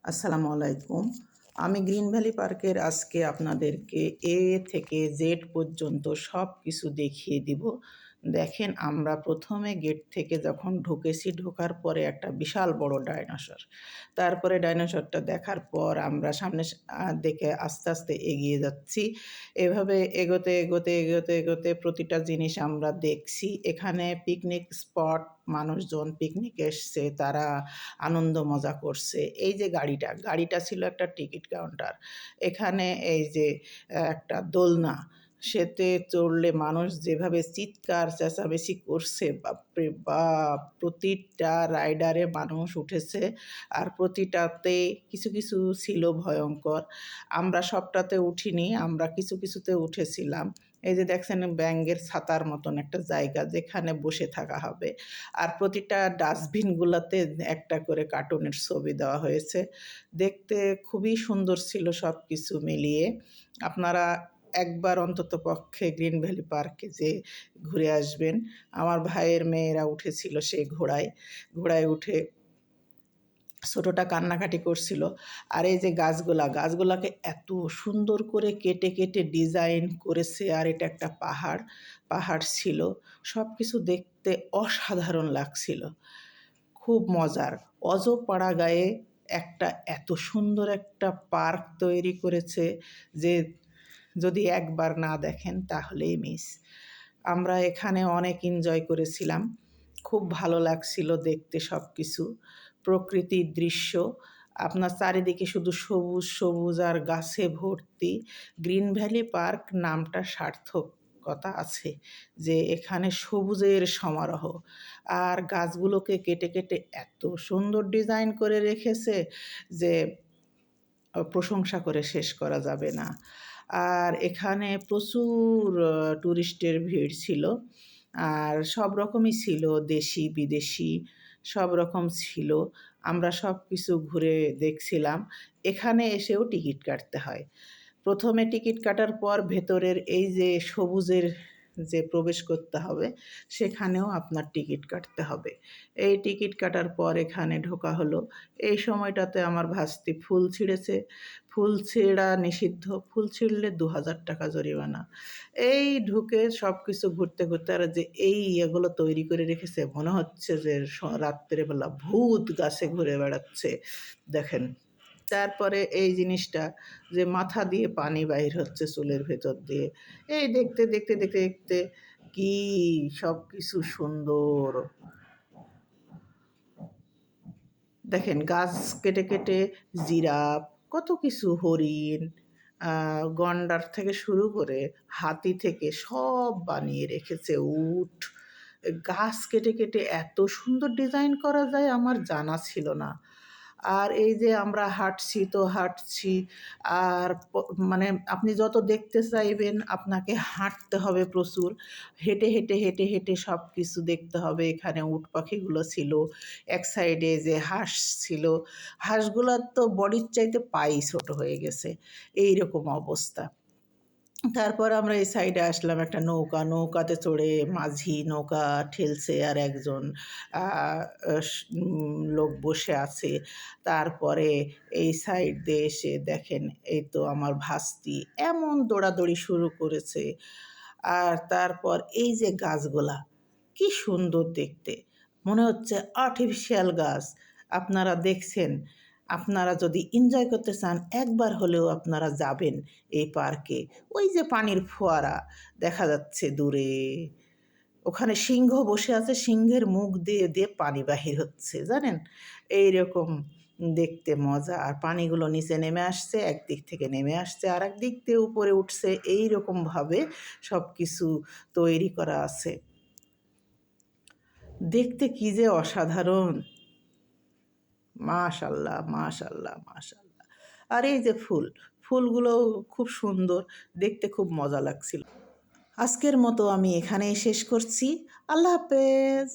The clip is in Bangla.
আসসালামু আলাইকুম। আমি গ্রিন ভ্যালি পার্কের আজকে আপনাদেরকে এ থেকে জেড পর্যন্ত সব কিছু দেখিয়ে দিব। দেখেন, আমরা প্রথমে গেট থেকে যখন ঢুকেছি, ঢোকার পরে একটা বিশাল বড় ডাইনোসর। তারপরে ডাইনোসরটা দেখার পর আমরা সামনে দেখে আস্তে আস্তে এগিয়ে যাচ্ছি। এভাবে এগোতে এগোতে এগোতে এগোতে প্রতিটা জিনিস আমরা দেখছি। এখানে পিকনিক স্পট, মানুষজন পিকনিক এসছে, তারা আনন্দ মজা করছে। এই যে গাড়িটা ছিল একটা টিকিট কাউন্টার। এখানে এই যে একটা দোলনা, সেতে চড়লে মানুষ যেভাবে চিৎকার চেঁচামেচি করছে, বাপরে বাপ! প্রতিটা রাইডারে মানুষ উঠেছে, আর প্রতিটাতে কিছু কিছু ছিল ভয়ঙ্কর। আমরা সবটাতে উঠিনি, আমরা কিছু কিছুতে উঠেছিলাম। এই যে দেখছেন, ব্যাঙের ছাতার মতন একটা জায়গা, যেখানে বসে থাকা হবে। আর প্রতিটা ডাস্টবিনগুলোতে একটা করে কার্টুনের ছবি দেওয়া হয়েছে। দেখতে খুবই সুন্দর ছিল সব কিছু মিলিয়ে। আপনারা একবার অন্ততপক্ষে গ্রিন ভ্যালি পার্কে যেয়ে ঘুরে আসবেন। আমার ভাইয়ের মেয়েরা উঠেছিল সেই ঘোড়ায় উঠে ছোটটা কান্নাকাটি করছিল। আর এই যে গাছগুলাকে এত সুন্দর করে কেটে কেটে ডিজাইন করেছে। আর এটা একটা পাহাড় ছিল। সব কিছু দেখতে অসাধারণ লাগছিল, খুব মজার। অজপাড়া গায়ে একটা এত সুন্দর একটা পার্ক তৈরি করেছে যে যদি একবার না দেখেন তাহলেই মিস। আমরা এখানে অনেক এনজয় করেছিলাম, খুব ভালো লাগছিল দেখতে সব কিছু। প্রকৃতির দৃশ্য, আপনার চারিদিকে শুধু সবুজ সবুজ আর গাছে ভর্তি। গ্রিন ভ্যালি পার্ক নামটা সার্থকতা আছে, যে এখানে সবুজের সমারোহ। আর গাছগুলোকে কেটে কেটে এত সুন্দর ডিজাইন করে রেখেছে যে প্রশংসা করে শেষ করা যাবে না। আর এখানে প্রচুর টুরিস্টের ভিড় ছিল। আর সব রকমই ছিল, দেশি বিদেশি সব রকম ছিল। আমরা সব কিছু ঘুরে দেখছিলাম। এখানে এসেও টিকিট কাটতে হয়। প্রথমে টিকিট কাটার পর ভেতরের এই যে সবুজের যে প্রবেশ করতে হবে, সেখানেও আপনার টিকিট কাটতে হবে। এই টিকিট কাটার পর এখানে ঢোকা হলো। এই সময়টাতে আমার ভাস্তি ফুল ছিঁড়েছে। ফুল ছিঁড়া নিষিদ্ধ, ফুল ছিঁড়লে ২,০০০ টাকা জরিমানা। এই ঢুকে সব কিছু ঘুরতে ঘুরতে, আর যে এই এগুলো তৈরি করে রেখেছে, মনে হচ্ছে যে রাত্রেবেলা ভূত গাছে ঘুরে বেড়াচ্ছে। দেখেন, তারপরে এই জিনিসটা যে মাথা দিয়ে পানি বাহির হচ্ছে চুলের ভেতর দিয়ে। এই দেখতে দেখতে দেখতে দেখতে কি সব কিছু সুন্দর! দেখেন, গাছ কেটে কেটে জিরাফ, কত কিছু, হরিণ, গন্ডার থেকে শুরু করে হাতি থেকে সব বানিয়ে রেখেছে। উট, গাছ কেটে কেটে এত সুন্দর ডিজাইন করা যায় আমার জানা ছিল না। আর এই যে আমরা হাঁটছি তো হাঁটছি, আর মানে আপনি যত দেখতে চাইবেন আপনাকে হাঁটতে হবে প্রচুর। হেঁটে হেঁটে হেঁটে হেঁটে সব কিছু দেখতে হবে। এখানে উট পাখিগুলো ছিল, এক সাইডে যে হাঁস ছিল, হাঁসগুলোর তো বডির চাইতে পাই ছোট হয়ে গেছে, এই রকম অবস্থা। তারপর আমরা এই সাইডে আসলাম, একটা নৌকাতে চড়ে মাঝি নৌকা ঠেলছে, আর একজন লোক বসে আছে। তারপরে এই সাইড দিয়ে এসে দেখেন, এই তো আমার ভাস্তি এমন দৌড়াদৌড়ি শুরু করেছে। আর তারপর এই যে গাছগুলা, কি সুন্দর দেখতে, মনে হচ্ছে আর্টিফিশিয়াল গাছ। আপনারা দেখছেন, আপনারা যদি এনজয় করতে চান একবার হলেও আপনারা যাবেন এই পার্কে। ওই যে পানির ফোয়ারা দেখা যাচ্ছে দূরে, ওখানে সিংহ বসে আছে, সিংহের মুখ দিয়ে দিয়ে পানি বাহির হচ্ছে, জানেন? এই রকম দেখতে মজা। আর পানিগুলো নিচে নেমে আসছে, একদিক থেকে নেমে আসছে আর এক দিক দিয়ে উপরে উঠছে, এই রকমভাবে সব কিছু তৈরি করা আছে। দেখতে কি যে অসাধারণ! মাশাল্লাহ, মাশাল্লাহ, মাশাল্লাহ। আর এই যে ফুলগুলো খুব সুন্দর, দেখতে খুব মজা লাগছিল। আজকের মতো আমি এখানেই শেষ করছি। আল্লাহ হাফেজ।